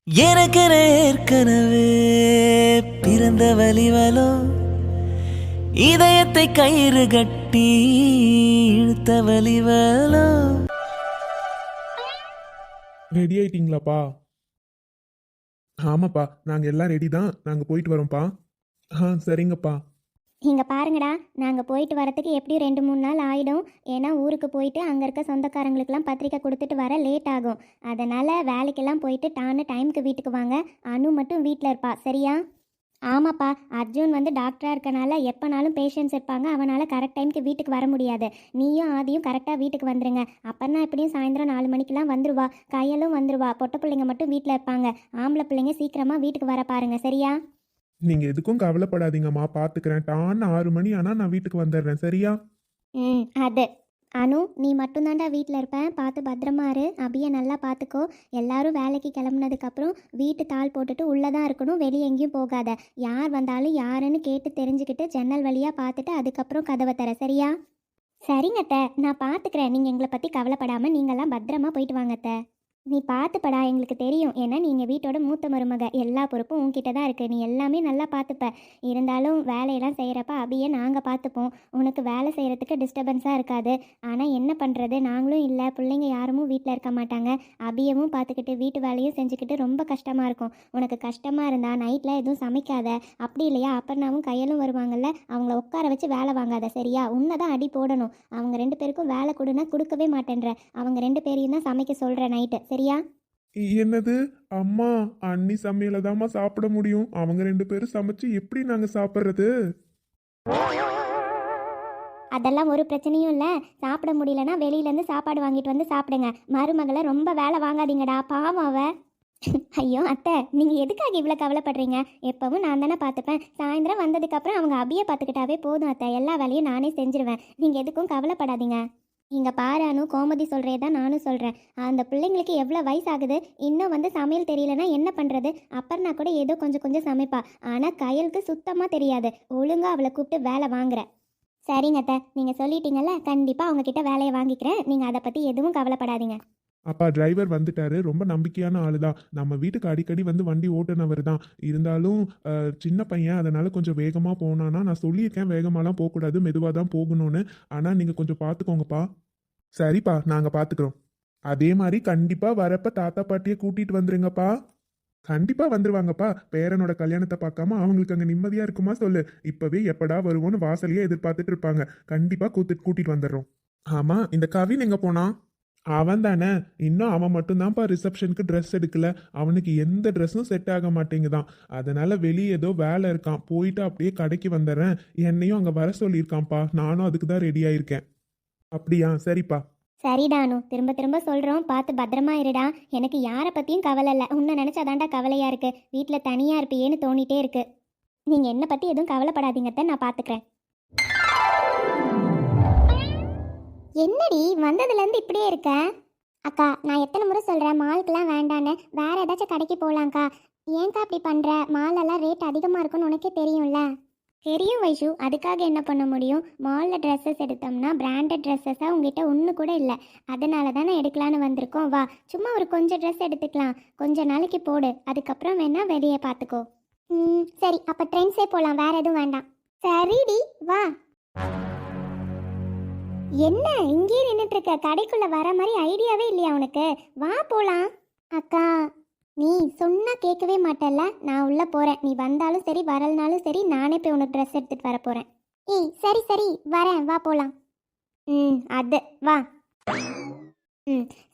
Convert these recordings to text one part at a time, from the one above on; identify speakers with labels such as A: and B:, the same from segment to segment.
A: எனக்கென ஏற்கனவே பிறந்த வலிவலோ இதயத்தை கயிறு கட்டி இழுத்த வலிவலோ.
B: ரெடி ஆயிட்டீங்களாப்பா? ஆமாப்பா, நாங்கள் எல்லாம் ரெடி தான். நாங்கள் போயிட்டு வரோம்ப்பா. சரிங்கப்பா.
C: இங்கே பாருங்கடா, நாங்கள் போயிட்டு வரத்துக்கு எப்படியும் 2-3 நாள் ஆகிடும். ஏன்னா ஊருக்கு போயிட்டு அங்கே இருக்க சொந்தக்காரங்களுக்கெல்லாம் பத்திரிக்கை கொடுத்துட்டு வர லேட் ஆகும். அதனால் வேலைக்கெல்லாம் போயிட்டு டைமுக்கு வீட்டுக்கு வாங்க. அனு மட்டும் வீட்டில் இருப்பா, சரியா? ஆமாப்பா, அர்ஜுன் வந்து டாக்டராக இருக்கனால எப்போனாலும் பேஷண்ட்ஸ் இருப்பாங்க. அவனால் கரெக்ட் டைமுக்கு வீட்டுக்கு வர முடியாது. நீயும் ஆதியும் கரெக்டாக வீட்டுக்கு வந்துடுங்க. அப்போனா எப்படியும் சாயந்தரம் 4 மணிக்கெலாம் வந்துடுவா. கையலும் வந்துடுவா. பொட்டை பிள்ளைங்க மட்டும் வீட்டில் இருப்பாங்க. ஆம்பளை பிள்ளைங்க சீக்கிரமாக வீட்டுக்கு வர பாருங்க, சரியா?
B: நீங்கள் எதுக்கும் கவலைப்படாதீங்கம்மா, பார்த்துக்கிறேன். டான்னு 6 மணி ஆனால் நான் வீட்டுக்கு வந்துடுறேன், சரியா?
C: அது அனு, நீ மட்டும்தான்டா வீட்டில் இருப்பேன். பார்த்து பத்திரமா இரு. அபியை நல்லா பார்த்துக்கோ. எல்லாரும் வேலைக்கு கிளம்புனதுக்கப்புறம் வீட்டு தாள் போட்டுட்டு உள்ளே தான் இருக்கணும். வெளியே எங்கேயும் போகாத. யார் வந்தாலும் யாருன்னு கேட்டு தெரிஞ்சுக்கிட்டு ஜன்னல் வழியாக பார்த்துட்டு அதுக்கப்புறம் கதவை தர, சரியா? சரிங்க அத்தை, நான் பார்த்துக்கிறேன். நீங்கள் எங்களை பற்றி கவலைப்படாமல் நீங்கள்லாம் பத்திரமா போயிட்டு வாங்க அத்தை. நீ பார்த்துப்படா, எங்களுக்கு தெரியும். ஏன்னா நீங்கள் வீட்டோட மூத்த மருமக. எல்லா பொறுப்பும் உன்கிட்ட தான் இருக்குது. நீ எல்லாமே நல்லா பார்த்துப்ப. இருந்தாலும் வேலையெல்லாம் செய்கிறப்ப அபியை நாங்கள் பார்த்துப்போம். உனக்கு வேலை செய்கிறதுக்கு டிஸ்டர்பன்ஸாக இருக்காது. ஆனால் என்ன பண்ணுறது, நாங்களும் இல்லை, பிள்ளைங்க யாரும் வீட்டில் இருக்க மாட்டாங்க. அபியவும் பார்த்துக்கிட்டு வீட்டு வேலையும் செஞ்சுக்கிட்டு ரொம்ப கஷ்டமாக இருக்கும். உனக்கு கஷ்டமாக இருந்தால் நைட்டில் எதுவும் சமைக்காத. அப்படி இல்லையா அப்பர்னாவும் கையலும் வருவாங்கல்ல, அவங்கள உட்கார வச்சு வேலை வாங்காத, சரியா? உன்னை தான் அடி போடணும். அவங்க 2 பேருக்கும் வேலை கொடுனா கொடுக்கவே மாட்டேன்ற. அவங்க 2 பேரையும் தான் சமைக்க சொல்கிற நைட்டு, சரியா?
B: என்னது? அம்மா, அண்ணி சமையலை தாம்மா சாப்பிட முடியும். அவங்க 2 பேரும் சமைச்சு எப்படி நாங்கள் சாப்பிட்றது?
C: அதெல்லாம் ஒரு பிரச்சனையும் இல்லை. சாப்பிட முடியலன்னா வெளியிலேருந்து சாப்பாடு வாங்கிட்டு வந்து சாப்பிடுங்க. மருமகளை ரொம்ப வேலை வாங்காதீங்கடா, பாவம் அவ. ஐயோ அத்தை, நீங்கள் எதுக்காக இவ்வளோ கவலைப்படுறீங்க? எப்பவும் நான் தானே பார்த்துப்பேன். சாயந்தரம் வந்ததுக்கப்புறம் அவங்க அபியை பார்த்துக்கிட்டாவே போதும் அத்தை. எல்லா வேலையும் நானே செஞ்சுருவேன். நீங்கள் எதுக்கும் கவலைப்படாதீங்க. இங்கே பாரு அனு, கோமதி சொல்கிறே தான் நானும் சொல்கிறேன். அந்த பிள்ளைங்களுக்கு எவ்வளோ வயசாகுது, இன்னும் வந்து சமையல் தெரியலனா என்ன பண்ணுறது? அப்பர்னா கூட ஏதோ கொஞ்சம் கொஞ்சம் சமைப்பா. ஆனால் கையலுக்கு சுத்தமாக தெரியாது. ஒழுங்காக அவளை கூப்பிட்டு வேலை வாங்குற. சரிங்க அத்தை, நீங்கள் சொல்லிட்டீங்கல்ல, கண்டிப்பாக அவங்கக்கிட்ட வேலையை வாங்கிக்கிறேன். நீங்கள் அதை பற்றி எதுவும் கவலைப்படாதீங்க.
B: அப்பா, டிரைவர் வந்துட்டாரு. ரொம்ப நம்பிக்கையான ஆளு தான். நம்ம வீட்டுக்கு அடிக்கடி வந்து வண்டி ஓட்டுனவர் தான். இருந்தாலும் சின்ன பையன், அதனால கொஞ்சம் வேகமாக போனானா. நான் சொல்லியிருக்கேன் வேகமாலாம் போகக்கூடாது, மெதுவாக தான் போகணும்னு. ஆனால் நீங்கள் கொஞ்சம் பார்த்துக்கோங்கப்பா. சரிப்பா, நாங்கள் பார்த்துக்குறோம். அதே மாதிரி கண்டிப்பாக வரப்ப தாத்தா பாட்டியை கூட்டிகிட்டு வந்துருங்கப்பா. கண்டிப்பாக வந்துருவாங்கப்பா. பேரனோட கல்யாணத்தை பார்க்காம அவங்களுக்கு அங்கே நிம்மதியாக இருக்குமா சொல்லு. இப்போவே எப்படா வருவோன்னு வாசலையே எதிர்பார்த்துட்டு இருப்பாங்க. கண்டிப்பாக கூட்டிகிட்டு வந்துடுறோம். ஆமாம், இந்த கவின் எங்கே போனான்? அவன் தானே, இன்னும் அவன் மட்டும்தான்ப்பா ரிசப்ஷனுக்கு ட்ரெஸ் எடுக்கல. அவனுக்கு எந்த ட்ரெஸ்ஸும் செட் ஆக மாட்டேங்குதான். அதனால வெளியே ஏதோ வேலை இருக்கான். போயிட்டு அப்படியே கடைக்கு வந்துடுறேன். என்னையும் அங்கே வர சொல்லியிருக்கான்ப்பா. நானும் அதுக்கு தான் ரெடி ஆயிருக்கேன். அப்படியா? சரிப்பா.
C: சரிடானு, திரும்ப திரும்ப சொல்கிறோம், பார்த்து பத்திரமா இருடா. எனக்கு யாரை பற்றியும் கவலை இல்லை. உன்னை நினச்சாதான்டா கவலையாக இருக்குது. வீட்டில் தனியாக இருப்பியேன்னு தோணிட்டே இருக்கு. நீங்கள் என்னை பற்றி எதுவும் கவலைப்படாதீங்கத்த, நான் பார்த்துக்கிறேன். என்னடி வந்ததுலேருந்து இப்படியே இருக்க? அக்கா, நான் எத்தனை முறை சொல்கிறேன் மாலுக்கெலாம் வேண்டான்னு. வேறு ஏதாச்சும் கடைக்கு போகலாங்க்கா. ஏன்க்கா அப்படி பண்ணுற? மாலெல்லாம் ரேட் அதிகமாக இருக்குன்னு உனக்கே தெரியும்ல. தெரியும் வைஷு, அதுக்காக என்ன பண்ண முடியும்? மாலில் ட்ரெஸ்ஸஸ் எடுத்தோம்னா பிராண்டட் ட்ரெஸ்ஸஸாக உங்ககிட்ட ஒன்று கூட இல்லை. அதனால தானே எடுக்கலான்னு வந்திருக்கோம். வா, சும்மா ஒரு கொஞ்சம் ட்ரெஸ் எடுத்துக்கலாம். கொஞ்ச நாளைக்கு போடு, அதுக்கப்புறம் வேணால் வெளியே பார்த்துக்கோ. சரி, அப்போ ட்ரெண்ட்ஸே போகலாம், வேறு எதுவும் வேண்டாம். சரிடி, வா. என்ன இங்கேயே நின்றுட்டு இருக்க? கடைக்குள்ளே வர மாதிரி ஐடியாவே இல்லையா உனக்கு? வா போகலாம். அக்கா, நீ சொன்னா கேட்கவே மாட்டல்ல. நான் உள்ளே போகிறேன். நீ வந்தாலும் சரி வரலனாலும் சரி, நானே போய் உனக்கு ட்ரெஸ் எடுத்துகிட்டு வர போகிறேன். ஏய் சரி சரி, வரேன், வா போகலாம். அது வா.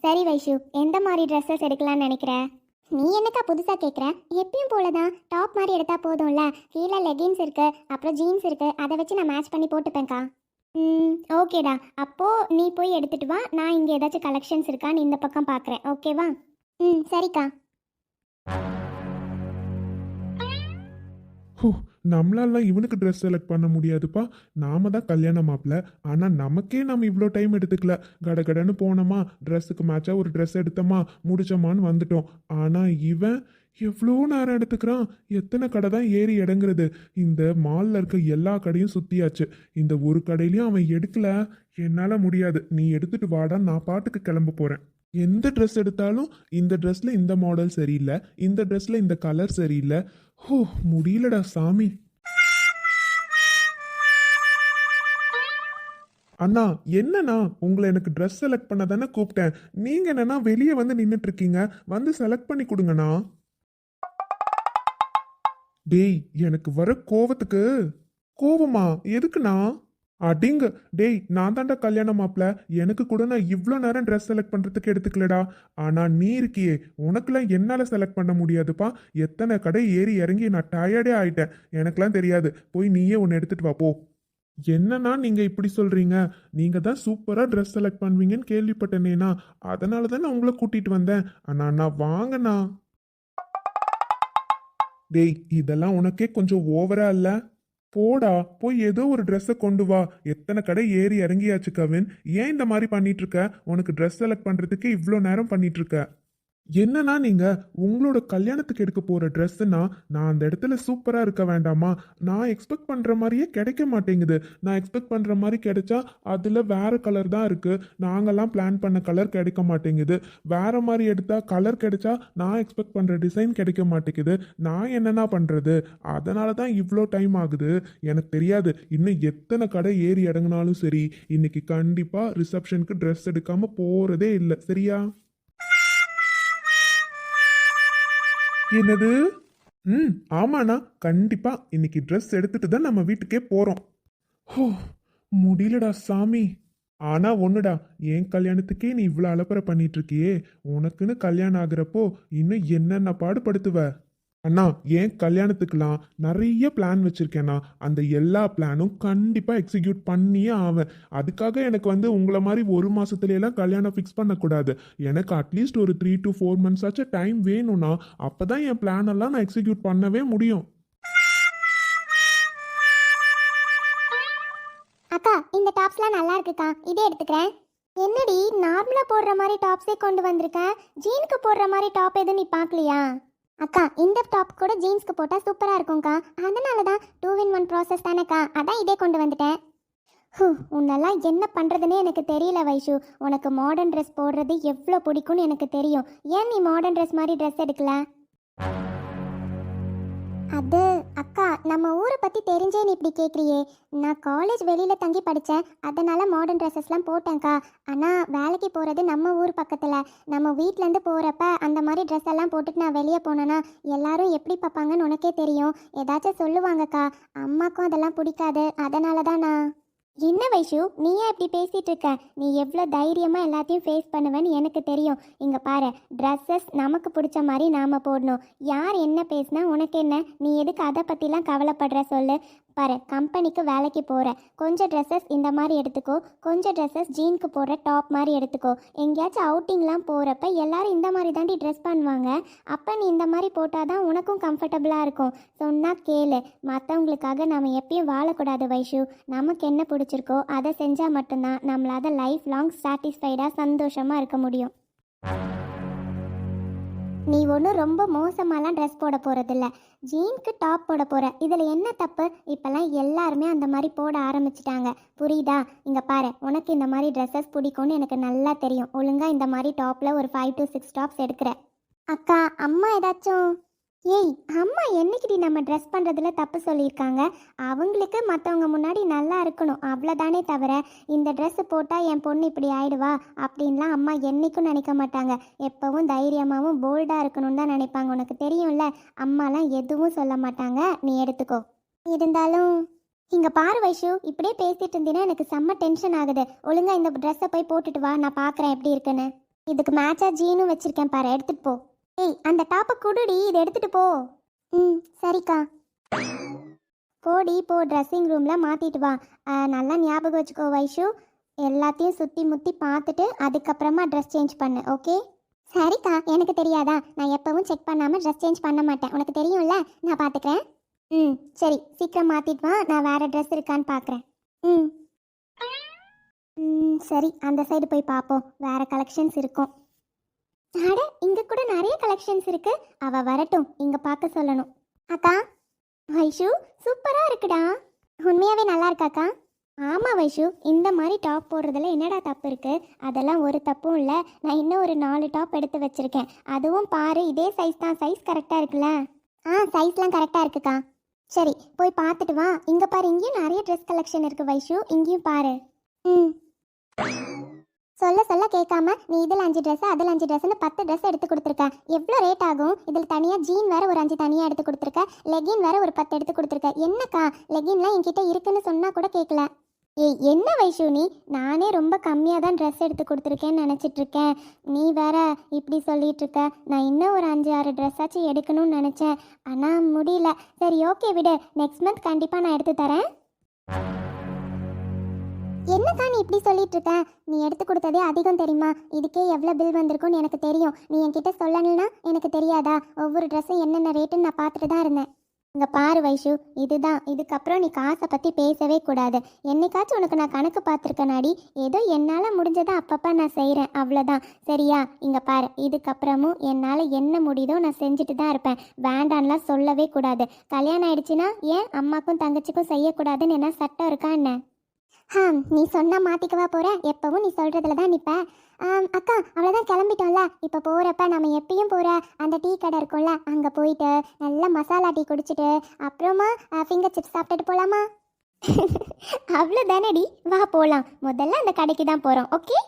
C: சரி வைஷு, எந்த மாதிரி ட்ரெஸ்ஸஸ் எடுக்கலான்னு நினைக்கிற? நீ என்னக்கா புதுசாக கேட்குற? எப்பயும் போல தான் டாப் மாதிரி எடுத்தால் போதும்ல. கீழே லெகின்ஸ் இருக்குது, அப்புறம் ஜீன்ஸ் இருக்குது. அதை வச்சு நான் மேட்ச் பண்ணி போட்டுப்பேன்க்கா. ஓகேடா. அப்போது நீ போய் எடுத்துகிட்டு வா. நான் இங்கே ஏதாச்சும் கலெக்ஷன்ஸ் இருக்கான்னு இந்த பக்கம் பார்க்குறேன். ஓகேவா? சரிக்கா.
B: நம்மளாலாம் இவனுக்கு ட்ரெஸ் செலக்ட் பண்ண முடியாதுப்பா. நாம தான் கல்யாண மாப்பிள்ள. ஆனால் நமக்கே நம்ம இவ்வளோ டைம் எடுத்துக்கல. கடகடன்னு போனோமா, ட்ரெஸ்ஸுக்கு மேட்சாக ஒரு ட்ரெஸ் எடுத்தோமா, முடிச்சோமான்னு வந்துட்டோம். ஆனால் இவன் எவ்வளோ நேரம் எடுத்துக்கிறான். எத்தனை கடை தான் ஏறி இடங்குறது? இந்த மாலில் இருக்க எல்லா கடையும் சுற்றியாச்சு. இந்த ஒரு கடையிலையும் அவன் எடுக்கல. என்னால் முடியாது. நீ எடுத்துட்டு வாடா, நான் பாட்டுக்கு கிளம்ப போகிறேன். எந்த ட்ரெஸ் எடுத்தாலும் இந்த ட்ரெஸ்ல இந்த மாடல் சரியில்லை, இந்த ட்ரெஸ்ல இந்த கலர் சரியில்லை. ஹோ, முடியலடா சாமி. அண்ணா, என்னண்ணா, உங்களை எனக்கு ட்ரெஸ் செலக்ட் பண்ண தானே கூப்பிட்டேன். நீங்க என்னன்னா வெளியே வந்து நின்றுட்டு இருக்கீங்க. வந்து செலக்ட் பண்ணி கொடுங்கண்ணா. டேய், எனக்கு வர கோவத்துக்கு. கோவமா? எதுக்குண்ணா? அடிங்க. டேய், நான் தாண்டா கல்யாண மாப்பிள்ள. எனக்கு கூட நான் இவ்வளோ நேரம் ட்ரெஸ் செலக்ட் பண்ணுறதுக்கு எடுத்துக்கலடா. ஆனால் நீ இருக்கியே, உனக்குலாம் என்னால் செலக்ட் பண்ண முடியாதுப்பா. எத்தனை கடை ஏறி இறங்கி நான் டயர்டே ஆயிட்டேன். எனக்குலாம் தெரியாது. போய் நீயே ஒன்று எடுத்துட்டு வா போ. என்னன்னா நீங்க இப்படி சொல்றீங்க? நீங்க தான் சூப்பரா ட்ரெஸ் செலக்ட் பண்ணுவீங்கன்னு கேள்விப்பட்டேனேண்ணா. அதனால தான் நான் உங்களை கூட்டிட்டு வந்தேன். அண்ணா வாங்கண்ணா. டேய், இதெல்லாம் உனக்கே கொஞ்சம் ஓவரா இல்ல? போடா, போய் ஏதோ ஒரு ட்ரெஸ்ஸை கொண்டு வா. எத்தனை கடை ஏறி இறங்கியாச்சு கவின். ஏன் இந்த மாதிரி பண்ணிட்டு இருக்க? உனக்கு ட்ரெஸ் செலக்ட் பண்றதுக்கு இவ்வளோ நேரம் பண்ணிட்டு இருக்க. என்னன்னா நீங்க உங்களோட கல்யாணத்துக்கு எடுக்க போற ட்ரெஸ்ஸுனா நான் அந்த இடத்துல சூப்பரா இருக்க வேண்டாமா? நான் எக்ஸ்பெக்ட் பண்ற மாதிரியே கிடைக்க மாட்டேங்குது. நான் எக்ஸ்பெக்ட் பண்ற மாதிரி கிடைச்சா அதுல வேற கலர் தான் இருக்கு. நாங்கெல்லாம் பிளான் பண்ண கலர் கிடைக்க மாட்டேங்குது. வேற மாதிரி எடுத்தா கலர் கிடைச்சா நான் எக்ஸ்பெக்ட் பண்ற டிசைன் கிடைக்க மாட்டேங்குது. நான் என்னன்னா பண்றது? அதனால தான் இவ்வளோ டைம் ஆகுது. எனக்கு தெரியாது, இன்னும் எத்தனை கடை ஏறி இறங்கினாலும் சரி, இன்னைக்கு கண்டிப்பா ரிசப்ஷனுக்கு ட்ரெஸ் எடுக்காம போறதே இல்லை. சரியா? என்னது? ஆமாண்ணா, கண்டிப்பா இன்னைக்கு ட்ரெஸ் எடுத்துட்டு தான் நம்ம வீட்டுக்கே போறோம். ஹோ, முடியலடா சாமி. ஆனா ஒண்ணுடா, என் கல்யாணத்துக்கே நீ இவ்வளோ அலப்பறை பண்ணிட்டு இருக்கியே, உனக்குன்னு கல்யாணம் ஆகுறப்போ இன்னும் என்னென்ன பாடுபடுத்துவ. அண்ணா, என் கல்யாணத்துக்கெல்லாம் நிறைய பிளான் வச்சிருக்கேண்ணா. அந்த எல்லா பிளானும் கண்டிப்பா எக்ஸிக்யூட் பண்ணியே ஆவேன். அதுக்காக எனக்கு வந்து உங்களை மாதிரி ஒரு மாசத்துல எல்லாம் கல்யாணம் ஃபிக்ஸ் பண்ணக்கூடாது. எனக்கு அட்லீஸ்ட் ஒரு 3 to 4 months ஆச்சும் டைம் வேணும்னா. அப்பதான் என் பிளான் எல்லாம் நான் எக்ஸிக்யூட் பண்ணவே முடியும்.
C: அக்கா, இந்த டாப்ஸ்லாம் நல்லா இருக்குக்கா, இதே எடுத்துக்கிறேன். என்னடி நார்மலா போடுற மாதிரி டாப்ஸே கொண்டு வந்திருக்கேன். ஜீனுக்கு போடுற மாதிரி டாப் எதுவும் நீ பார்க்கலையா? அக்கா, இந்த டாப் கூட ஜீன்ஸ்க்கு போட்டால் சூப்பராக இருக்கும்க்கா. அதனால தான் 2-in-1 ப்ராசஸ் தானேக்கா, அதான் இதே கொண்டு வந்துட்டேன். உன்னெல்லாம் என்ன பண்ணுறதுனே எனக்கு தெரியல வைஷு. உனக்கு மாடர்ன் ட்ரெஸ் போடுறது எவ்வளோ பிடிக்கும்னு எனக்கு தெரியும். ஏன் நீ மாடர்ன் ட்ரெஸ் மாதிரி ட்ரெஸ் எடுக்கல? அது அக்கா, நம்ம ஊரை பற்றி தெரிஞ்சே நீ இப்படி கேட்குறியே. நான் காலேஜ் வெளியில் தங்கி படித்தேன், அதனால் மாடர்ன் ட்ரெஸ்ஸஸ்லாம் போட்டேன்க்கா. ஆனால் வேலைக்கு போகிறது நம்ம ஊர் பக்கத்தில். நம்ம வீட்டிலேருந்து போகிறப்ப அந்த மாதிரி ட்ரெஸ் எல்லாம் போட்டுட்டு நான் வெளியே போனேன்னா எல்லாரும் எப்படி பார்ப்பாங்கன்னு உனக்கே தெரியும். ஏதாச்சும் சொல்லுவாங்கக்கா. அம்மாக்கும் அதெல்லாம் பிடிக்காது. அதனால தான் நான். என்ன வைஷு, நீ ஏன் இப்படி பேசிகிட்டு இருக்க? நீ எவ்வளோ தைரியமாக எல்லாத்தையும் ஃபேஸ் பண்ணுவேன்னு எனக்கு தெரியும். இங்கே பாரு, ட்ரெஸ்ஸஸ் நமக்கு பிடிச்ச மாதிரி நாம் போடணும். யார் என்ன பேசினா உனக்கு என்ன? நீ எதுக்கு அதை பற்றிலாம் கவலைப்படுற சொல்லு. பாரு, கம்பெனிக்கு வேலைக்கு போகிற, கொஞ்சம் ட்ரெஸ்ஸஸ் இந்த மாதிரி எடுத்துக்கோ, கொஞ்சம் ட்ரெஸ்ஸஸ் ஜீனுக்கு போடுற டாப் மாதிரி எடுத்துக்கோ. எங்கேயாச்சும் அவுட்டிங்லாம் போகிறப்ப எல்லாரும் இந்த மாதிரி தாண்டி ட்ரெஸ் பண்ணுவாங்க. அப்போ நீ இந்த மாதிரி போட்டால் தான் உனக்கும் கம்ஃபர்டபுளாக இருக்கும். சொன்னால் கேளு. மற்றவங்களுக்காக நம்ம எப்பயும் வாழக்கூடாது வைஷு. நமக்கு என்ன பிடிச்சிருக்கோ அதை செஞ்சால் மட்டும்தான் நம்மளால் லைஃப் லாங் சாட்டிஸ்ஃபைடாக சந்தோஷமாக இருக்க முடியும். நீ ஒன்றும் ரொம்ப மோசமாலாம் ட்ரெஸ் போட போகிறதில்ல. ஜீனுக்கு டாப் போட போகிற, இதில் என்ன தப்பு? இப்போல்லாம் எல்லாருமே அந்த மாதிரி போட ஆரம்பிச்சிட்டாங்க, புரியுதா? இங்கே பாரு, உனக்கு இந்த மாதிரி ட்ரெஸ்ஸஸ் பிடிக்கும்னு எனக்கு நல்லா தெரியும். ஒழுங்காக இந்த மாதிரி டாப்பில் ஒரு 5 to 6 டாப்ஸ் எடுக்கிற. அக்கா, அம்மா ஏதாச்சும். ஏய், அம்மா என்னைக்குடி நம்ம ட்ரெஸ் பண்ணுறதுல தப்பு சொல்லியிருக்காங்க? அவங்களுக்கு மற்றவங்க முன்னாடி நல்லா இருக்கணும், அவ்வளோதானே தவிர இந்த ட்ரெஸ்ஸு போட்டால் என் பொண்ணு இப்படி ஆயிடுவா அப்படின்லாம் அம்மா என்றைக்கும் நினைக்க மாட்டாங்க. எப்போவும் தைரியமாகவும் போல்டாக இருக்கணும்னு தான் நினைப்பாங்க. உனக்கு தெரியும்ல, அம்மாலாம் எதுவும் சொல்ல மாட்டாங்க. நீ எடுத்துக்கோ. இருந்தாலும் இங்கே பாரு வைஷு, இப்படியே பேசிகிட்டு இருந்தீங்கன்னா எனக்கு செம்ம டென்ஷன் ஆகுது. ஒழுங்காக இந்த ட்ரெஸ்ஸை போய் போட்டுட்டு வா, நான் பார்க்குறேன் எப்படி இருக்குன்னு. இதுக்கு மேட்சாக ஜீனும் வச்சுருக்கேன் பாரு, எடுத்துகிட்டு போ. ஏய், அந்த டாப்பை குடுடி, இதை எடுத்துகிட்டு போ. சரிக்கா. போடி போ, ட்ரெஸ்ஸிங் ரூமில் மாற்றிட்டு வா. நல்லா ஞாபகம் வச்சுக்கோ வைஷு, எல்லாத்தையும் சுற்றி முற்றி பார்த்துட்டு அதுக்கப்புறமா ட்ரெஸ் சேஞ்ச் பண்ணு, ஓகே? சரிக்கா, எனக்கு தெரியாதா? நான் எப்பவும் செக் பண்ணாமல் ட்ரெஸ் சேஞ்ச் பண்ண மாட்டேன், உனக்கு தெரியும்ல. நான் பார்த்துக்கிறேன். சரி, சீக்கிரம் மாற்றிட்டு வா, நான் வேறு ட்ரெஸ் இருக்கான்னு பார்க்குறேன். சரி, அந்த சைடு போய் பார்ப்போம், வேறு கலெக்ஷன்ஸ் இருக்கும். அட, இங்கே கூட நிறைய கலெக்ஷன்ஸ் இருக்கு. அவள் வரட்டும், இங்கே பார்க்க சொல்லணும். அக்கா, வைஷு சூப்பராக இருக்குடா. உண்மையாகவே நல்லா இருக்காக்கா? ஆமாம் வைஷு, இந்த மாதிரி டாப் போடுறதுல என்னடா தப்பு இருக்குது? அதெல்லாம் ஒரு தப்பும் இல்லை. நான் இன்னும் ஒரு 4 டாப் எடுத்து வச்சுருக்கேன். அதுவும் பாரு, இதே சைஸ் தான். சைஸ் கரெக்டாக இருக்குல்ல? சைஸ்லாம் கரெக்டாக இருக்குக்கா. சரி, போய் பார்த்துட்டு வா. இங்கே பாரு, இங்கேயும் நிறைய ட்ரெஸ் கலெக்ஷன் இருக்குது வைஷு. இங்கேயும் பாரு. ம். சொல்ல சொல்ல கேட்காம நீ இதில் 5 ட்ரெஸ் அதில் 5 ட்ரெஸ்ன்னு 10 ட்ரெஸ் எடுத்து கொடுத்துருக்க. எவ்வளோ ரேட் ஆகும்? இதில் தனியாக ஜீன் வேறு ஒரு 5 தனியாக எடுத்து கொடுத்துருக்க. லெகின் வேறு ஒரு 10 எடுத்து கொடுத்துருக்க. என்னக்கா, லெகின்லாம் என்கிட்ட இருக்குன்னு சொன்னால் கூட கேட்கல. ஏய், என்ன வைஷு நீ? நானே ரொம்ப கம்மியாக தான் ட்ரெஸ் எடுத்து கொடுத்துருக்கேன்னு நினச்சிட்ருக்கேன். நீ வேற இப்படி சொல்லிட்டு இருக்க. நான் இன்னும் ஒரு 5-6 ட்ரெஸ்ஸாச்சும் எடுக்கணும்னு நினச்சேன். ஆனால் முடியல. சரி, ஓகே விடு. நெக்ஸ்ட் மந்த் கண்டிப்பாக நான் எடுத்து தரேன். என்னக்கா நீ இப்படி சொல்லிட்டு இருக்க? நீ எடுத்து கொடுத்ததே அதிகம் தெரியுமா? இதுக்கே எவ்வளோ பில் வந்திருக்கும்னு எனக்கு தெரியும். நீ என்கிட்ட சொல்லணும்னா எனக்கு தெரியாதா? ஒவ்வொரு ட்ரெஸ்ஸும் என்னென்ன ரேட்டுன்னு நான் பார்த்துட்டு தான் இருந்தேன். இங்கே பாரு வைஷு, இதுதான். இதுக்கப்புறம் நீ காசை பற்றி பேசவே கூடாது. என்னைக்காச்சும் உனக்கு நான் கணக்கு பார்த்துருக்கேனாடி. ஏதோ என்னால் முடிஞ்சதை அப்பப்போ நான் செய்கிறேன், அவ்வளோதான். சரியா? இங்கே பாரு, இதுக்கப்புறமும் என்னால் என்ன முடியுதோ நான் செஞ்சுட்டு தான் இருப்பேன். வேண்டான்லாம் சொல்லவே கூடாது. கல்யாணம் ஆயிடுச்சுன்னா ஏன் அம்மாக்கும் தங்கச்சிக்கும் செய்யக்கூடாதுன்னு என்ன சட்டம் இருக்கா என்ன? நீ சொன்னால் மாற்றிக்கவா போகிற? எப்போவும் நீ சொல்கிறதுல தான் நிற்ப. அக்கா, அவ்வளோதான், கிளம்பிட்டோம்ல. இப்போ போகிறப்ப நம்ம எப்பயும் போகிற அந்த டீ கடை இருக்கும்ல, அங்கே போயிட்டு நல்லா மசாலா டீ குடிச்சிட்டு அப்புறமா ஃபிங்கர் சிப்ஸ் சாப்பிட்டுட்டு போகலாமா? அவ்வளோதானடி, வா போகலாம். முதல்ல அந்த கடைக்கு தான் போகிறோம். ஓகே?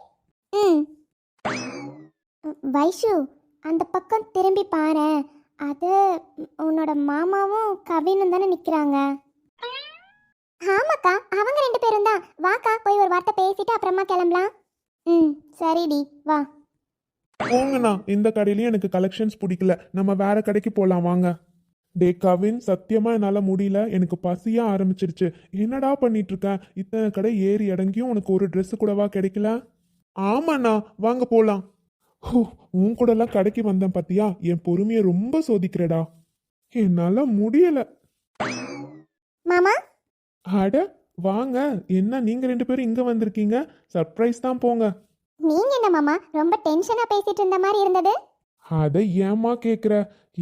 C: ம். வைஷு, அந்த பக்கம் திரும்பி பாரு. அது உன்னோட மாமாவும் கவினும் தானே நிற்கிறாங்க. ஆமாக்கா, அவங்க 2 பேரும் தான். வாக்கா, போய் ஒரு வார்த்தை பேசிட்டு அப்புறமா கிளம்பலாம். ம், சரிடி, வா.
B: போங்கண்ணா, இந்த கடையிலயும் எனக்கு கலெக்ஷன்ஸ் பிடிக்கல. நம்ம வேற கடைக்கு போலாம் வாங்க. டே கவின், சத்தியமா என்னால முடியல. எனக்கு பசியா ஆரம்பிச்சிருச்சு. என்னடா பண்ணிட்டு இருக்க? இத்தனை கடை ஏறி இறங்கியும் உனக்கு ஒரு Dress கூடவா கிடைக்கல? ஆமாண்ணா, வாங்க போலாம். உன் கூட எல்லாம் கடைக்கு வந்தேன் பாத்தியா? என் பொறுமையை ரொம்ப சோதிக்கிறடா. என்னால முடியல.
C: மாமா,
B: அட வாங்க. என்ன நீங்க 2 பேரும் இங்க வந்திருக்கீங்க? சர்ப்ரைஸ் தான் போங்க.
C: நீங்க என்ன மாமா, ரொம்ப டென்ஷனா பேசிட்டு இருந்த மாதிரி இருந்தது?
B: அதை ஏமா கேட்குற?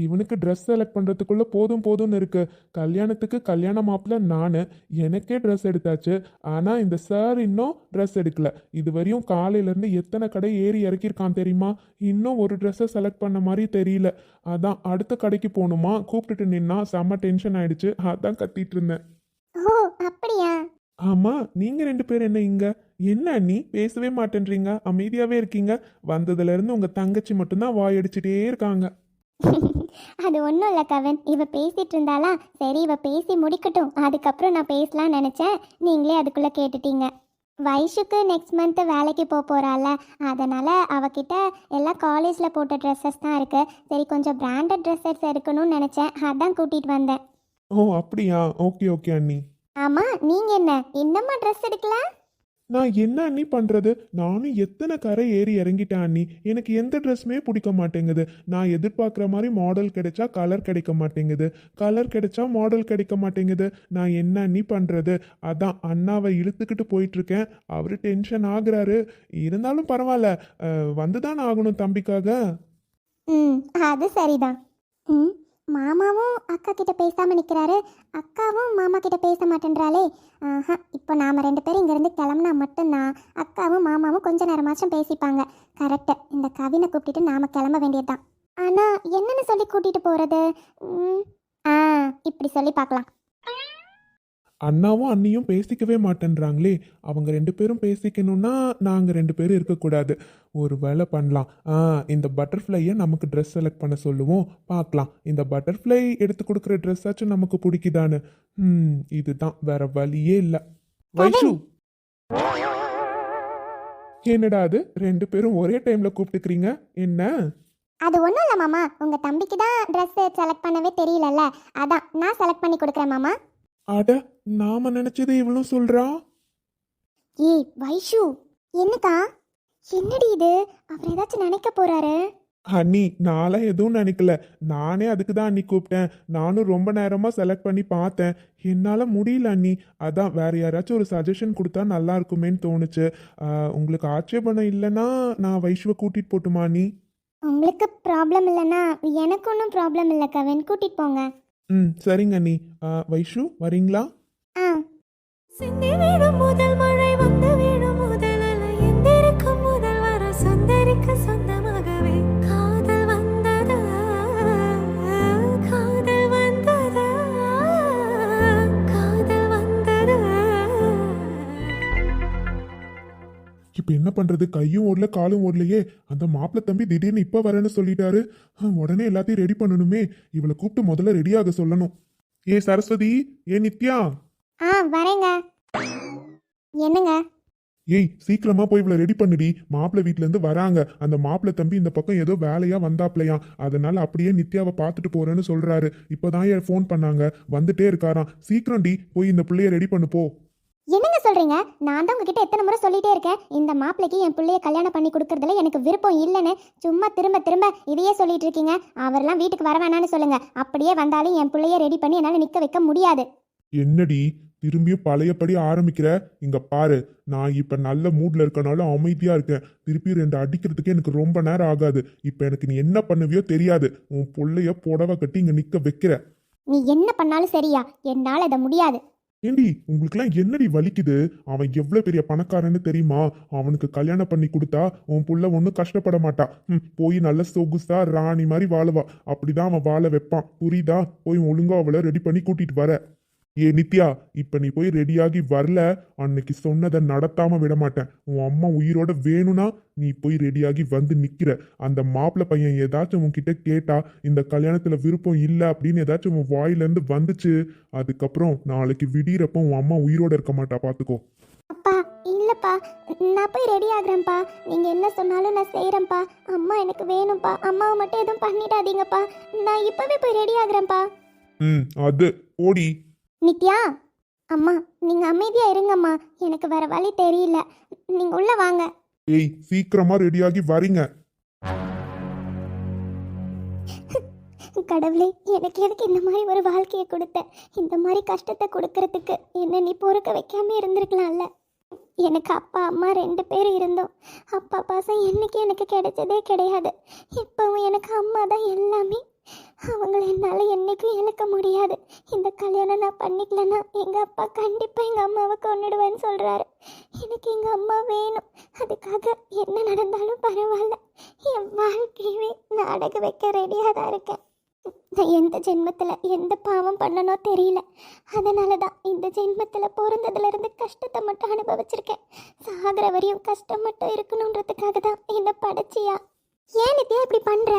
B: இவனுக்கு ட்ரெஸ் செலக்ட் பண்ணுறதுக்குள்ள போதும் போதும்னு இருக்கு. கல்யாணத்துக்கு கல்யாண மாப்பிள்ள நான், எனக்கே ட்ரெஸ் எடுத்தாச்சு. ஆனால் இந்த சார் இன்னும் ட்ரெஸ் எடுக்கல. இது வரையும் காலையிலேருந்து எத்தனை கடை ஏறி இறக்கியிருக்கான் தெரியுமா? இன்னும் ஒரு ட்ரெஸ்ஸை செலக்ட் பண்ண மாதிரி தெரியல. அதான் அடுத்த கடைக்கு போகணுமா, கூப்பிட்டுட்டு நின்னா செம்ம டென்ஷன் ஆயிடுச்சு. அதான் கத்திட்டு இருந்தேன்.
C: ஓ, அப்படியா?
B: ஆமா, நீங்க 2 பேரும் என்ன இங்க? என்ன நீ பேசவே மாட்டேன்றீங்க, அமைதியாவே இருக்கீங்க? வந்ததுல இருந்து உங்க தங்கச்சி மட்டும்தான் வாயடிச்சுட்டே இருக்காங்க.
C: அது ஒன்றும் இல்லை கவின், இவ பேசிட்டு இருந்தாலா? சரி, இவ பேசி முடிக்கட்டும், அதுக்கப்புறம் நான் பேசலாம்னு நினச்சேன். நீங்களே அதுக்குள்ளே கேட்டுட்டீங்க. வைஷுக்கு நெக்ஸ்ட் மந்த்து வேலைக்கு போகிறாள். அதனால் அவகிட்ட எல்லாம் காலேஜில் போட்ட ட்ரெஸ்ஸஸ் தான் இருக்குது. சரி, கொஞ்சம் பிராண்டட் ட்ரெஸ்ஸஸ் எடுக்கணும்னு நினச்சேன். அதான் கூட்டிகிட்டு வந்தேன்.
B: ஓ அப்படியா? ஓகே ஓகே அண்ணி.
C: ஆமாம், நீங்கள் என்ன இன்னமா ட்ரெஸ் எடுக்கல?
B: நான் என்ன அண்ணி பண்றது? நானும் எத்தனை கரை ஏறி இறங்கிட்டேன் அண்ணி. எனக்கு எந்த ட்ரெஸ்ஸுமே பிடிக்க மாட்டேங்குது. நான் எதிர்பார்க்குற மாதிரி மாடல் கிடைச்சா கலர் கிடைக்க மாட்டேங்குது, கலர் கிடைச்சா மாடல் கிடைக்க மாட்டேங்குது. நான் என்ன அண்ணி பண்றது? அதான் அண்ணாவை இழுத்துக்கிட்டு போயிட்டு இருக்கேன். அவரு டென்ஷன் ஆகுறாரு. இருந்தாலும் பரவாயில்ல, வந்துதான் ஆகணும் தம்பிக்காக.
C: ம், அது சரிதான். ம், மாமாவும் அக்கா கிட்ட பேசாமல் நிற்கிறாரு, அக்காவும் மாமா கிட்ட பேச மாட்டேன்றாளே. இப்போ நாம் 2 பேரும் இங்கேருந்து கிளம்புனா மட்டும்தான் அக்காவும் மாமாவும் கொஞ்ச நேரமாச்சும் பேசிப்பாங்க. கரெக்டு, இந்த கவினை கூப்பிட்டுட்டு நாம் கிளம்ப வேண்டியதுதான். ஆனால் என்னென்னு சொல்லி கூட்டிகிட்டு போகிறது? இப்படி சொல்லி பார்க்கலாம்.
B: அண்ணாவும் அண்ணியும் பேசிக்கவே மாட்டேன்றாங்களே. அவங்க 2 பேரும் பேசிக்கணும்னா நாங்கள் 2 பேரும் இருக்கக்கூடாது. ஒரு வேலை பண்ணலாம். இந்த பட்டர்ஃப்ளையை நமக்கு ட்ரெஸ் செலக்ட் பண்ண சொல்லுவோம், பார்க்கலாம். இந்த பட்டர்ஃப்ளை எடுத்து கொடுக்குற ட்ரெஸ்ஸாச்சும் நமக்கு பிடிக்குதான்னு. இதுதான், வேற வழியே இல்லை. வைஷு, என்னடா அது 2 பேரும் ஒரே டைம்ல கூப்பிட்டுக்கிறீங்க? என்ன?
C: அது ஒன்றும் இல்லை மாமா, உங்கள் தம்பிக்கு தான் ட்ரெஸ்ஸு செலக்ட் பண்ணவே தெரியலல்ல, அதான் நான் செலக்ட் பண்ணி கொடுக்குறேன் மாமா.
B: அட, நாம நினைச்சது இவளும் சொல்றா.
C: ஏய் வைஷு, என்னக்கா? என்னடி இது? அவர் ஏதாச்சும் நினைக்க போறாரு?
B: அண்ணி, நான்லாம் எதுவும் நினைக்கல. நானே அதுக்கு தான் அண்ணி கூப்பிட்டேன். நானும் ரொம்ப நேரமாக செலக்ட் பண்ணி பார்த்தேன். என்னால் முடியல அண்ணி. அதான் வேற யாராச்சும் ஒரு சஜஷன் கொடுத்தா நல்லா இருக்குமேன்னு தோணுச்சு. உங்களுக்கு ஆட்சேபணம் இல்லைன்னா நான் வைஷுவை கூட்டிகிட்டு போட்டுமா அண்ணி?
C: உங்களுக்கு ப்ராப்ளம் இல்லைன்னா எனக்கு ஒன்றும் ப்ராப்ளம் இல்லை கவின், கூட்டிகிட்டு போங்க.
B: சரிங்க அண்ணி. வைஷு வரீங்களா?
D: சிந்தி விடும் முதல் மழை வந்து விடும் முதல் அலை எந்திருக்கும் முதல் வர சுந்தரிக்க சொந்தமாகவே காதல் வந்ததா காதல் வந்ததா காதல் வந்ததா.
B: இப்போ என்ன பண்றது? கையும் ஓடல காலும் ஓடலையே. அந்த மாப்பிள்ளை தம்பி திடீர்னு இப்ப வரேன்னு சொல்லிட்டாரு. உடனே எல்லாத்தையும் ரெடி பண்ணணுமே. இவளை கூப்பிட்டு முதல்ல ரெடியாக சொல்லணும். ஏ சரஸ்வதி, ஏ நித்யா,
C: வரேங்க. என்னங்க?
B: ஏய் சீக்கிரமா போய் இவளை ரெடி பண்ணுடி. மாப்பிள்ளை வீட்ல இருந்து வராங்க. அந்த மாப்பிள்ளை தம்பி இந்த பக்கம் ஏதோ வேலையா வந்தாப்லையா, அதனால அப்படியே நித்யாவை பார்த்துட்டு போறேன்னு சொல்றாரு. இப்பதான் ஏன் ஃபோன் பண்ணாங்க, வந்துட்டே இருக்காராம். சீக்கிரம் டி போய் இந்த பிள்ளைய ரெடி பண்ணு போ.
C: என்னங்க சொல்றீங்க? நான் தான் உங்ககிட்ட எத்தனை முறை சொல்லிட்டே இருக்கேன், இந்த மாப்பிள்ளைக்கு என் பிள்ளைய கல்யாணம் பண்ணி கொடுக்கறதுல எனக்கு விருப்பம் இல்லைன்னு. சும்மா திரும்ப திரும்ப இதையே சொல்லிட்டு இருக்கீங்க. அவரெல்லாம் வீட்டுக்கு வர வேணான்னு சொல்லுங்க. அப்படியே வந்தாலும் என் பிள்ளைய ரெடி பண்ணி என்னால் நிற்க வைக்க முடியாது.
B: என்னடி திரும்பியும் பழையபடி ஆரம்பிக்கிற? இங்க பாரு, நான் இப்ப நல்ல மூட்ல இருக்கனால அமைதியா இருக்கேன். திருப்பி 2 அடிக்கிறதுக்கு எனக்கு ரொம்ப நேரம் ஆகாது. இப்ப எனக்கு நீ என்ன பண்ணுவியோ தெரியாது. உன் புள்ளைய புடவை கட்டி இங்க நிக்க வைக்கிற.
C: நீ என்ன பண்ணாலும் சரியா, என்னால் அதை முடியாது.
B: ஏண்டி உங்களுக்குலாம் என்னடி வலிக்குது? அவன் எவ்வளவு பெரிய பணக்காரன்னு தெரியுமா? அவனுக்கு கல்யாணம் பண்ணி கொடுத்தா உன் புள்ள ஒன்றும் கஷ்டப்பட மாட்டா. போய் நல்ல சொகுசா ராணி மாதிரி வாழுவா. அப்படிதான் அவன் வாழ வைப்பான். புரியுதா? போய் ஒழுங்கா அவளை ரெடி பண்ணி கூட்டிட்டு வர. ஏ நித்யா, இப்ப நீ போய் ரெடியாகி வரல, அன்னைக்கு சொன்னதை நடத்தாம விட மாட்டேன். உன் அம்மா உயிரோட வேணும்னா நீ போய் ரெடியாகி வந்து நிக்கிற. அந்த மாப்பிள்ளை பையன் ஏதாச்சும் உன்கிட்ட கேட்டா இந்த கல்யாணத்துல விருப்பம் இல்லை அப்படின்னு ஏதாச்சும் உன் வாயில இருந்து வந்துச்சு, அதுக்கப்புறம் நாளைக்கு விடியறப்ப உன் அம்மா உயிரோட இருக்க மாட்டா, பாத்துக்கோ.
C: அப்பா இல்லப்பா, நான் போய் ரெடி ஆகுறேன்ப்பா. நீங்க என்ன சொன்னாலும் நான் செய்யறேன்ப்பா. அம்மா எனக்கு வேணும்ப்பா. அம்மாவை மட்டும் எதுவும் பண்ணிடாதீங்கப்பா. நான் இப்பவே போய் ரெடி ஆகுறேன்ப்பா.
B: அது ஓடி.
C: நித்யா, அம்மா நீங்க அமைதியா இருங்கம்மா. எனக்கு வேற வழி தெரியல. நீங்க உள்ள வாங்க.
B: ஏய் சீக்கிரமா ரெடியாகி வரீங்க.
C: கடவுளே, எனக்கு எதுக்கு இந்த மாதிரி ஒரு வாழ்க்கையை கொடுத்த? இந்த மாதிரி கஷ்டத்தை கொடுக்கறதுக்கு என்ன நீ பொறுக்க வைக்காம இருந்திருக்கலாம்ல. எனக்கு அப்பா அம்மா 2 பேர் இருந்தோம். அப்பா பாசம் என்னைக்கு எனக்கு கிடைச்சதே கிடையாது. இப்போவும் எனக்கு அம்மா தான் எல்லாமே. அவங்கள என்னால் என்னைக்கும் இழக்க முடியாது. இந்த கல்யாணம் நான் பண்ணிக்கலன்னா எங்கள் அப்பா கண்டிப்பாக எங்கள் அம்மாவை கொன்னுடுவேன்னு சொல்கிறாரு. எனக்கு எங்கள் அம்மா வேணும். அதுக்காக என்ன நடந்தாலும் பரவாயில்ல, என் வாழ்க்கையவே நான் அடகு வைக்க ரெடியாக தான் இருக்கேன். நான் எந்த ஜென்மத்தில் எந்த பாவம் பண்ணனோ தெரியல. அதனால தான் இந்த ஜென்மத்தில் பிறந்ததுலேருந்து கஷ்டத்தை மட்டும் அனுபவிச்சிருக்கேன். சாகிற வரையும் கஷ்டம் மட்டும் இருக்கணுன்றதுக்காக தான் என்னை படைச்சியா? ஏன் நித்யா இப்படி பண்ற?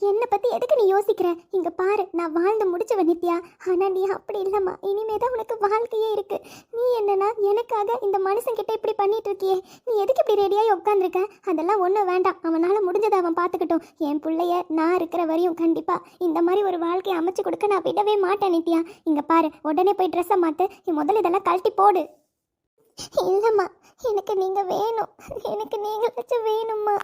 C: என்னை பத்தி எதுக்கு நீ யோசிக்கிற? இங்க பாரு, நான் வாழ்ந்து முடிச்சவ நித்யா. ஆனா நீ அப்படி இல்லம்மா. இனிமே தான் உனக்கு வாழ்க்கையே இருக்கு. நீ என்னன்னா எனக்காக இந்த மனுஷன் கிட்ட இப்படி பண்ணிட்டு இருக்கியே, நீ எதுக்கு இப்படி ரெடியாகி உட்காந்துருக்க? அதெல்லாம் ஒன்றும் வேண்டாம். அவனால முடிஞ்சதை அவன் பார்த்துக்கிட்டோம். என் பிள்ளைய நான் இருக்கிற வரையும் கண்டிப்பா இந்த மாதிரி ஒரு வாழ்க்கையை அமைச்சு கொடுக்க நான் விடவே மாட்டேன் நித்யா. இங்க பாரு, உடனே போய் ட்ரெஸ்ஸை மாத்து. முதல்ல இதெல்லாம் கழட்டி போடு. இல்லம்மா, எனக்கு நீங்க வேணும். எனக்கு நீங்களாச்சும் வேணும்மா.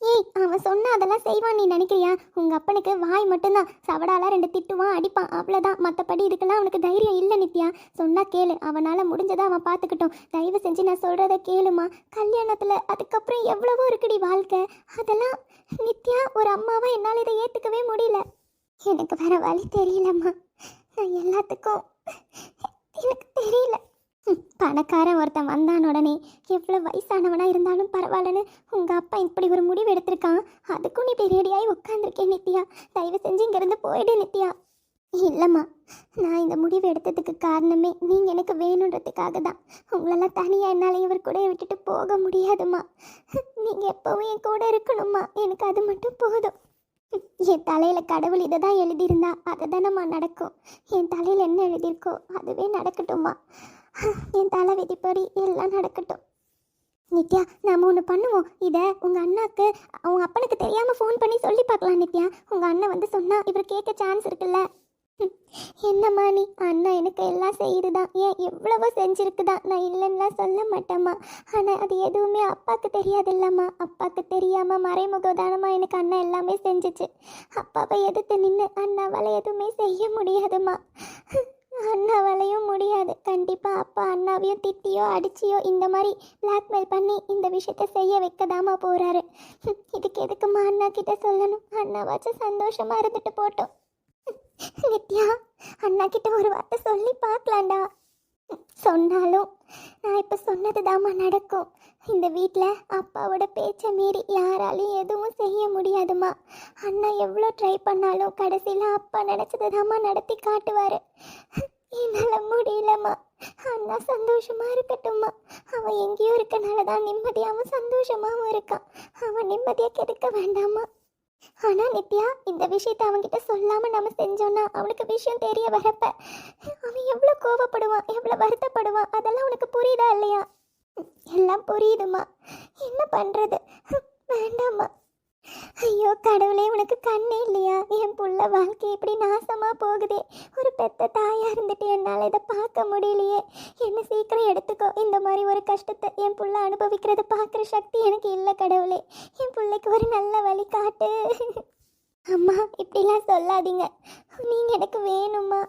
C: ஏய், அவன் சொன்னா அதெல்லாம் செய்வான் நீ நினைக்கிறியா? உங்க அப்பனுக்கு வாய் மட்டும்தான். சவடாலாம் 2 திட்டுவான், அடிப்பான், அவ்வளோதான். மற்றபடி இதுக்கெல்லாம் அவனுக்கு தைரியம் இல்லை நித்யா. சொன்னா கேளு. அவனால முடிஞ்சதை அவன் பார்த்துக்கிட்டோம். தயவு செஞ்சு நான் சொல்றத கேளுமா. கல்யாணத்துல அதுக்கப்புறம் எவ்வளவோ இருக்குடி வாழ்க்கை. அதெல்லாம் நித்யா, ஒரு அம்மாவா என்னால் இதை ஏத்துக்கவே முடியல. எனக்கு வேற வழி தெரியலம்மா. நான் எல்லாத்துக்கும் எனக்கு தெரியல. பணக்காரன் ஒருத்தன் வந்தான் உடனே எவ்வளோ வயசானவனா இருந்தாலும் பரவாயில்லன்னு உங்கள் அப்பா இப்படி ஒரு முடிவு எடுத்திருக்கான். அதுக்கும் நீ இப்படி ரெடியாகி உட்காந்துருக்கேன் நித்யா. தயவு செஞ்சு இங்கேருந்து போயிடு நித்யா. இல்லைம்மா, நான் இந்த முடிவு எடுத்ததுக்கு காரணமே நீங்கள் எனக்கு வேணுன்றதுக்காக தான். உங்களெல்லாம் தனியாக என்னால் இவர் கூட விட்டுட்டு போக முடியாதும்மா. நீங்கள் எப்போவும் என் கூட இருக்கணும்மா. எனக்கு அது மட்டும் போதும். என் தலையில் கடவுள் இதை தான் எழுதியிருந்தா அதை தானம்மா நடக்கும். என் தலையில் என்ன எழுதியிருக்கோ அதுவே நடக்கட்டும்மா. என் தலை விதிப்படி எல்லாம் நடக்கட்டும். நித்யா, நாம ஒன்று பண்ணுவோம். இதை உங்கள் அண்ணாக்கு அவங்க அப்பனுக்கு தெரியாமல் ஃபோன் பண்ணி சொல்லி பார்க்கலாம் நித்யா. உங்கள் அண்ணன் வந்து சொன்னால் இவர் கேட்க சான்ஸ் இருக்குல்ல. என்னம்மா நீ? அண்ணா எனக்கு எல்லாம் செய்யுதுதான். ஏன் எவ்வளவோ செஞ்சுருக்குதான். நான் இல்லைன்னா சொல்ல மாட்டேம்மா. ஆனால் அது எதுவுமே அப்பாவுக்கு தெரியாதுல்லம்மா. அப்பாவுக்கு தெரியாமல் மறைமுகதானமாக எனக்கு அண்ணா எல்லாமே செஞ்சிச்சு. அப்பாவை எதிர்த்து நின்று அண்ணாவால் எதுவுமே செய்ய முடியாதும்மா. அண்ணாவாலையும் முடியாது. கண்டிப்பாக அப்பா அண்ணாவையும் திட்டியோ அடிச்சியோ இந்த மாதிரி பிளாக்மெயில் பண்ணி இந்த விஷயத்த செய்ய வைக்கதாமா போகிறாரு. இதுக்கு எதுக்குமா அண்ணா கிட்ட சொல்லணும்? அண்ணாவாச்சும் சந்தோஷமாக இருந்துட்டு போட்டோம். நித்யா, அண்ணா கிட்ட ஒரு வார்த்தை சொல்லி பார்க்கலாண்டா. சொன்னாலும் நான் இப்போ சொன்னது நடக்கும். இந்த வீட்டில் அப்பாவோட பேச்சை மீறி யாராலையும் எதுவும் செய்ய முடியாதும்மா. அண்ணா எவ்வளோ ட்ரை பண்ணாலும் கடைசியில் அப்பா நினச்சது நடத்தி காட்டுவார். என்னால் முடியலம்மா. அண்ணா சந்தோஷமா இருக்கட்டும்மா. அவன் எங்கேயோ இருக்கனால தான் நிம்மதியாகவும் சந்தோஷமாகவும் இருக்கான். அவன் நிம்மதியாக கெடுக்க வேண்டாமா. ஆனா நித்யா, இந்த விஷயத்தை அவன்கிட்ட சொல்லாம நம்ம செஞ்சோம்னா அவனுக்கு விஷயம் தெரிய வரப்ப அவன் எவ்வளவு கோவப்படுவான், எவ்வளவு வருத்தப்படுவான். அதெல்லாம் உனக்கு புரியுதா இல்லையா? எல்லாம் புரியுதுமா. என்ன பண்றது? வேண்டாமா. ஐயோ கடவுளே, உனக்கு கண்ணே இல்லையா? என் புள்ள வாழ்க்கை இப்படி நாசமா போகுதே. ஒரு பெத்த தாயா இருந்துட்டு என்னால் இதை பார்க்க முடியலையே. என்ன சீக்கிரம் எடுத்துக்கோ. இந்த மாதிரி ஒரு கஷ்டத்தை என் புள்ள அனுபவிக்கிறத பார்க்குற சக்தி எனக்கு இல்லை கடவுளே. என் பிள்ளைக்கு ஒரு நல்ல வழி காட்டு. அம்மா இப்படிலாம் சொல்லாதீங்க. நீங்கள் எனக்கு வேணும்மா.